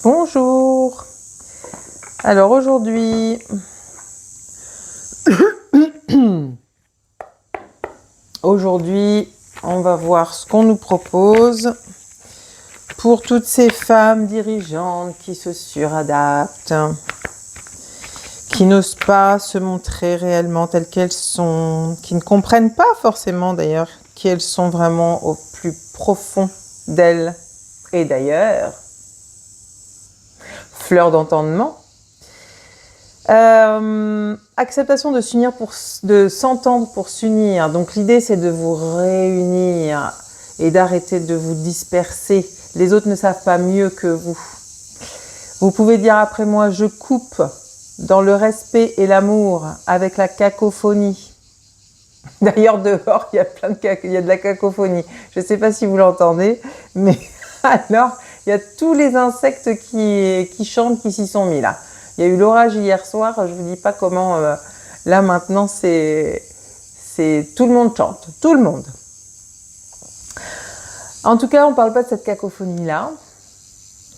Bonjour. Alors aujourd'hui, on va voir ce qu'on nous propose pour toutes ces femmes dirigeantes qui se suradaptent, qui n'osent pas se montrer réellement telles qu'elles sont, qui ne comprennent pas forcément d'ailleurs qui elles sont vraiment au plus profond d'elles et d'ailleurs. Fleur d'entendement. Acceptation de s'unir de s'entendre pour s'unir. Donc l'idée c'est de vous réunir et d'arrêter de vous disperser. Les autres ne savent pas mieux que vous. Vous pouvez dire après moi, je coupe dans le respect et l'amour avec la cacophonie. D'ailleurs dehors il y a il y a de la cacophonie. Je ne sais pas si vous l'entendez, mais alors il y a tous les insectes qui chantent qui s'y sont mis là. Il y a eu l'orage hier soir, je ne vous dis pas comment, là maintenant c'est tout le monde chante, tout le monde. En tout cas, on ne parle pas de cette cacophonie-là.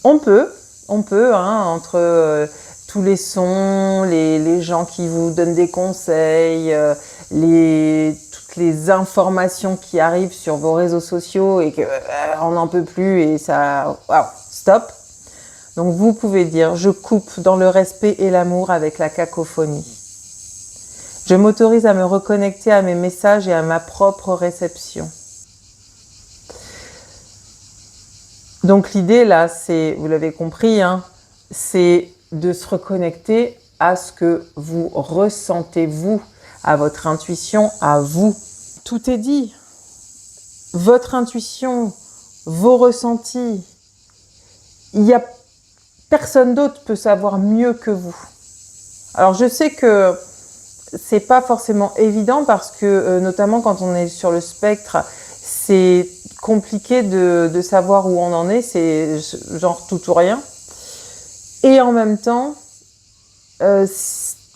On peut, entre tous les sons, les gens qui vous donnent des conseils, toutes les informations qui arrivent sur vos réseaux sociaux et qu'on n'en peut plus et ça, wow, stop. Donc vous pouvez dire, je coupe dans le respect et l'amour avec la cacophonie. Je m'autorise à me reconnecter à mes messages et à ma propre réception. Donc l'idée là, c'est, vous l'avez compris, c'est de se reconnecter à ce que vous ressentez vous, à votre intuition, à vous. Tout est dit. Votre intuition, vos ressentis. Il y a personne d'autre peut savoir mieux que vous. Alors je sais que c'est pas forcément évident parce que notamment quand on est sur le spectre, c'est compliqué de savoir où on en est, c'est genre tout ou rien. Et en même temps,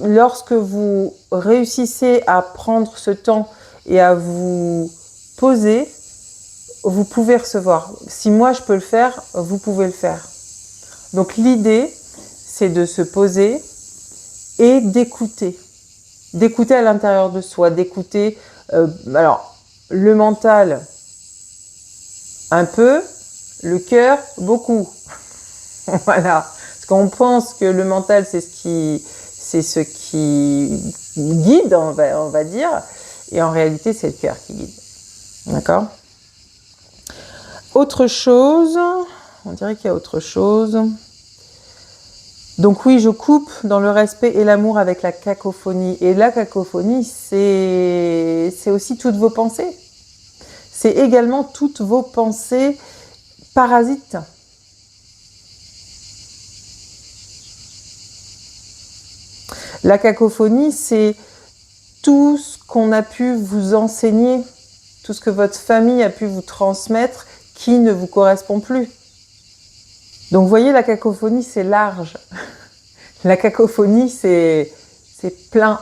lorsque vous réussissez à prendre ce temps et à vous poser, vous pouvez recevoir. Si moi je peux le faire, vous pouvez le faire. Donc l'idée, c'est de se poser et d'écouter. D'écouter à l'intérieur de soi, d'écouter, alors le mental un peu, le cœur beaucoup. Voilà. Parce qu'on pense que le mental c'est ce qui guide, on va dire, et en réalité c'est le cœur qui guide. D'accord ? Autre chose, on dirait qu'il y a autre chose. Donc oui, je coupe dans le respect et l'amour avec la cacophonie. Et la cacophonie, c'est aussi toutes vos pensées. C'est également toutes vos pensées parasites. La cacophonie, c'est tout ce qu'on a pu vous enseigner, tout ce que votre famille a pu vous transmettre qui ne vous correspond plus. Donc vous voyez, la cacophonie, c'est large. La cacophonie, c'est plein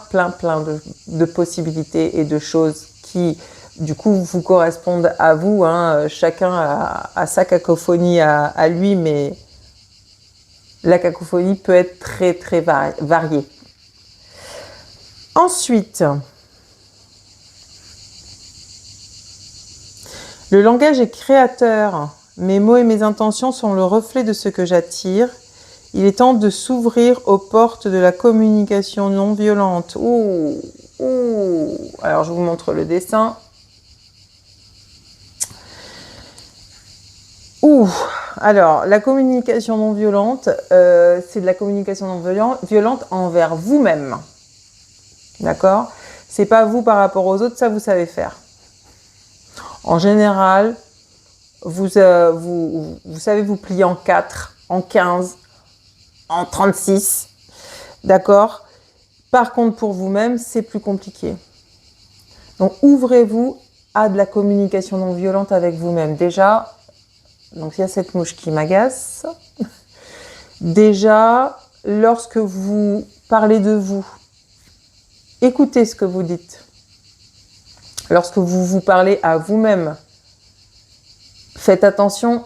de possibilités et de choses qui, du coup, vous correspondent à vous. Chacun a sa cacophonie à lui, mais la cacophonie peut être très variée. Ensuite, le langage est créateur. Mes mots et mes intentions sont le reflet de ce que j'attire. Il est temps de s'ouvrir aux portes de la communication non violente. Ouh. Alors, je vous montre le dessin. Alors, la communication non violente, c'est de la communication non violente envers vous-même. D'accord ? C'est pas vous par rapport aux autres, ça vous savez faire. En général, vous savez vous plier en 4, en 15, en 36, d'accord ? Par contre, pour vous-même, c'est plus compliqué. Donc, ouvrez-vous à de la communication non violente avec vous-même. Déjà, donc il y a cette mouche qui m'agace. Déjà, lorsque vous parlez de vous, écoutez ce que vous dites. Lorsque vous vous parlez à vous-même, faites attention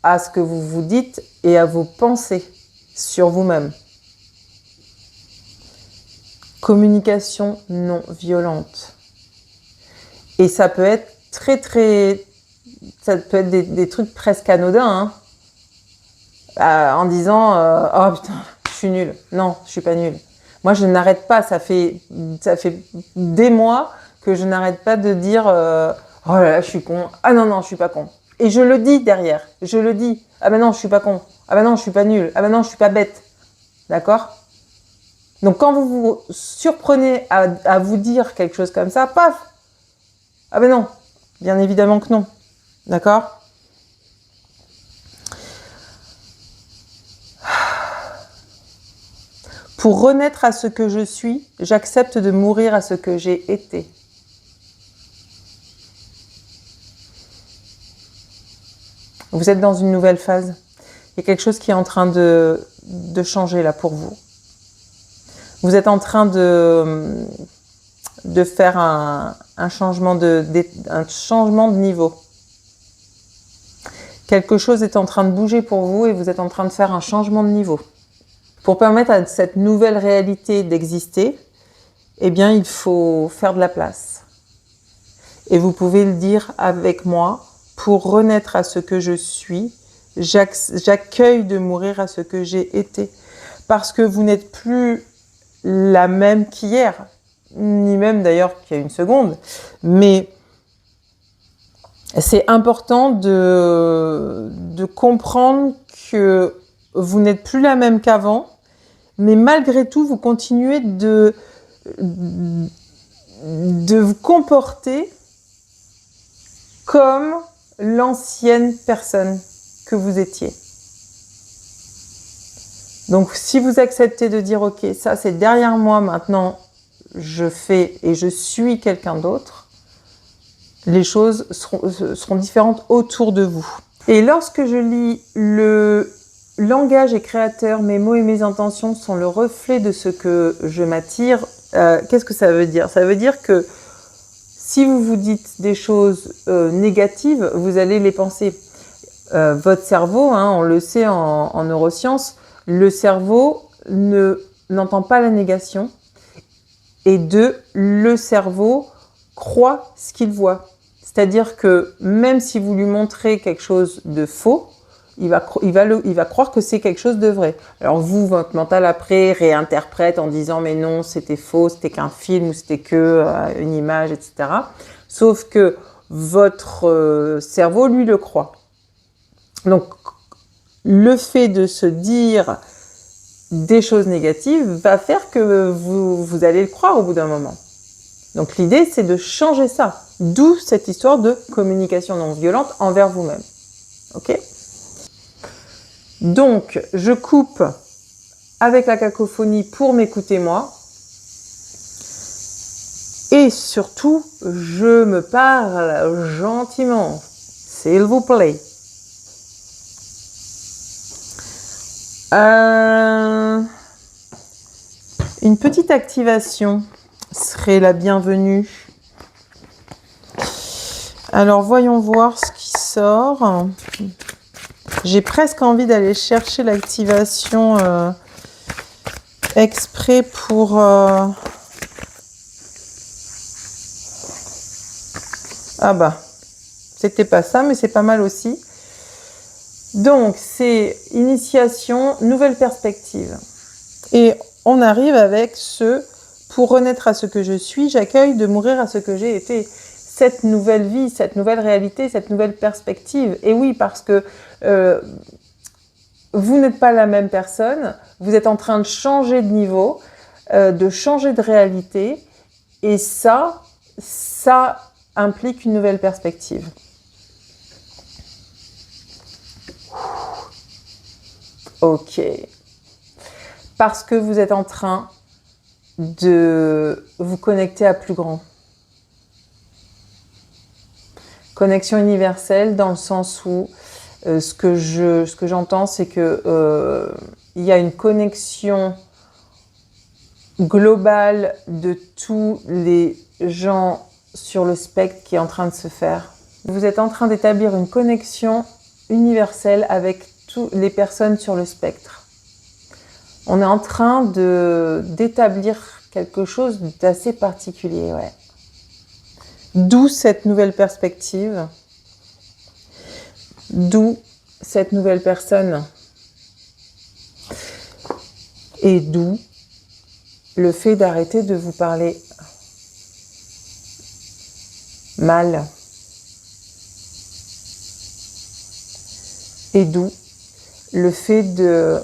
à ce que vous vous dites et à vos pensées sur vous-même. Communication non violente. Et ça peut être ça peut être des trucs presque anodins, hein, en disant oh putain, je suis nulle. Non, je suis pas nulle. Moi, je n'arrête pas. Ça fait des mois que je n'arrête pas de dire oh là là, je suis con. Ah non, je suis pas con. Et je le dis derrière. Je le dis. Ah ben non, je suis pas con. Ah ben non, je suis pas nulle. Ah ben non, je suis pas bête. D'accord ? Donc, quand vous vous surprenez à vous dire quelque chose comme ça, paf! Ah ben non, bien évidemment que non. D'accord ? Pour renaître à ce que je suis, j'accepte de mourir à ce que j'ai été. Vous êtes dans une nouvelle phase. Il y a quelque chose qui est en train de changer là pour vous. Vous êtes en train de faire un changement de niveau. Quelque chose est en train de bouger pour vous et vous êtes en train de faire un changement de niveau. Pour permettre à cette nouvelle réalité d'exister, eh bien, il faut faire de la place. Et vous pouvez le dire avec moi, pour renaître à ce que je suis, j'accueille de mourir à ce que j'ai été. Parce que vous n'êtes plus la même qu'hier, ni même d'ailleurs qu'il y a une seconde, mais c'est important de comprendre que vous n'êtes plus la même qu'avant, mais malgré tout, vous continuez de vous comporter comme l'ancienne personne que vous étiez. Donc, si vous acceptez de dire « Ok, ça c'est derrière moi, maintenant je fais et je suis quelqu'un d'autre », les choses seront différentes autour de vous. Et lorsque je lis le langage est créateur, mes mots et mes intentions sont le reflet de ce que je m'attire, qu'est-ce que ça veut dire ? Ça veut dire que si vous vous dites des choses négatives, vous allez les penser. Votre cerveau, on le sait en neurosciences, le cerveau n'entend pas la négation et le cerveau croit ce qu'il voit. C'est-à-dire que même si vous lui montrez quelque chose de faux, il va croire que c'est quelque chose de vrai. Alors vous, votre mental après réinterprète en disant mais non, c'était faux, c'était qu'un film ou c'était que une image, etc. Sauf que votre cerveau, lui, le croit. Donc, le fait de se dire des choses négatives va faire que vous allez le croire au bout d'un moment. Donc, l'idée, c'est de changer ça. D'où cette histoire de communication non violente envers vous-même. Ok ? Donc, je coupe avec la cacophonie pour m'écouter moi. Et surtout, je me parle gentiment. S'il vous plaît. Une petite activation serait la bienvenue. Alors, voyons voir ce qui sort. J'ai presque envie d'aller chercher l'activation exprès pour... Ah bah, c'était pas ça, mais c'est pas mal aussi. Donc, c'est initiation, nouvelle perspective. Et on arrive avec pour renaître à ce que je suis, j'accueille de mourir à ce que j'ai été. Cette nouvelle vie, cette nouvelle réalité, cette nouvelle perspective. Et oui, parce que vous n'êtes pas la même personne, vous êtes en train de changer de niveau, de changer de réalité, et ça implique une nouvelle perspective. Ok. Parce que vous êtes en train de vous connecter à plus grand. Connexion universelle dans le sens où ce que j'entends, c'est que il y a une connexion globale de tous les gens sur le spectre qui est en train de se faire. Vous êtes en train d'établir une connexion universelle avec toutes les personnes sur le spectre. On est en train d'établir quelque chose d'assez particulier, ouais. D'où cette nouvelle perspective, d'où cette nouvelle personne, et d'où le fait d'arrêter de vous parler mal, et d'où le fait de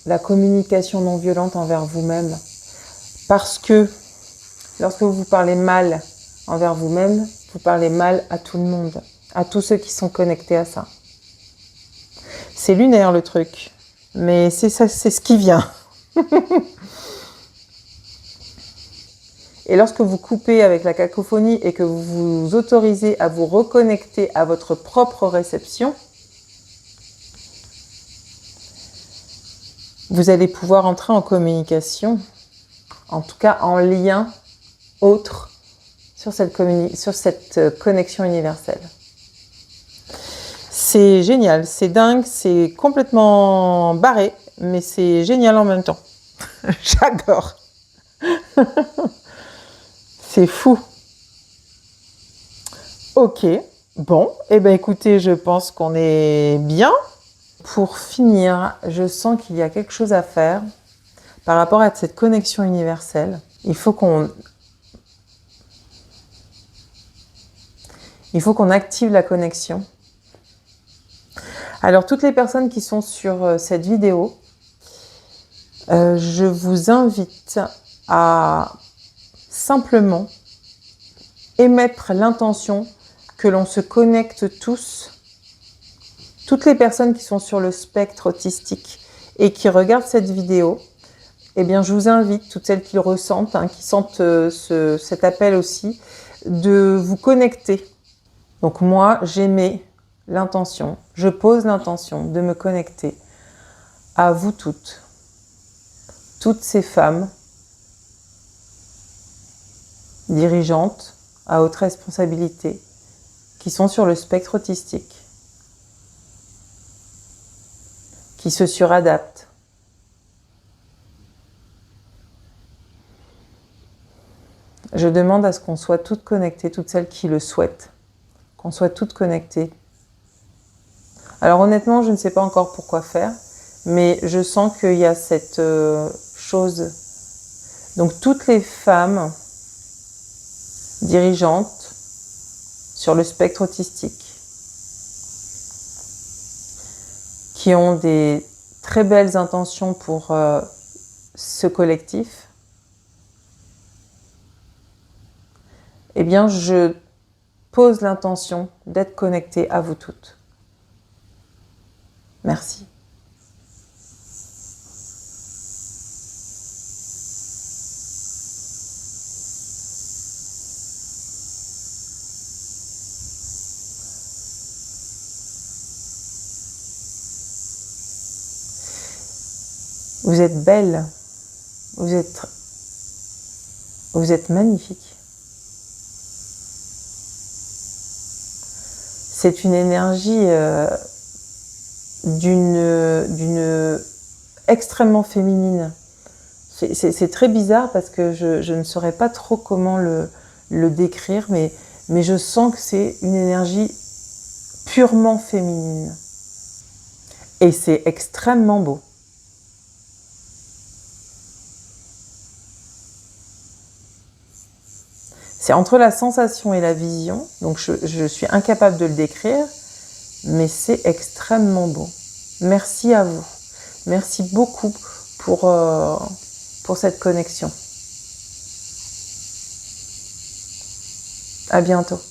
la communication non violente envers vous-même. Parce que lorsque vous parlez mal envers vous-même, vous parlez mal à tout le monde, à tous ceux qui sont connectés à ça. C'est lunaire le truc, mais c'est ça, c'est ce qui vient. Et lorsque vous coupez avec la cacophonie et que vous vous autorisez à vous reconnecter à votre propre réception, vous allez pouvoir entrer en communication, en tout cas en lien autre sur cette connexion universelle. C'est génial, c'est dingue, c'est complètement barré, mais c'est génial en même temps. J'adore. C'est fou. Ok, bon, eh bien écoutez, je pense qu'on est bien. Pour finir, je sens qu'il y a quelque chose à faire par rapport à cette connexion universelle. Il faut qu'on active la connexion. Alors, toutes les personnes qui sont sur cette vidéo, je vous invite à simplement émettre l'intention que l'on se connecte tous, toutes les personnes qui sont sur le spectre autistique et qui regardent cette vidéo, eh bien, je vous invite, toutes celles qui le ressentent, qui sentent cet appel aussi, de vous connecter. Donc moi, j'émets l'intention, je pose l'intention de me connecter à vous toutes ces femmes dirigeantes à haute responsabilité qui sont sur le spectre autistique, qui se suradaptent. Je demande à ce qu'on soit toutes connectées, toutes celles qui le souhaitent, qu'on soit toutes connectées. Alors honnêtement, je ne sais pas encore pourquoi faire, mais je sens qu'il y a cette chose. Donc toutes les femmes dirigeantes sur le spectre autistique qui ont des très belles intentions pour ce collectif, eh bien je pose l'intention d'être connectée à vous toutes. Merci. Vous êtes belle, vous êtes magnifique. C'est une énergie d'une extrêmement féminine. C'est très bizarre parce que je ne saurais pas trop comment le décrire, mais je sens que c'est une énergie purement féminine. Et c'est extrêmement beau. C'est entre la sensation et la vision, donc je suis incapable de le décrire, mais c'est extrêmement beau. Merci à vous. Merci beaucoup pour cette connexion. À bientôt.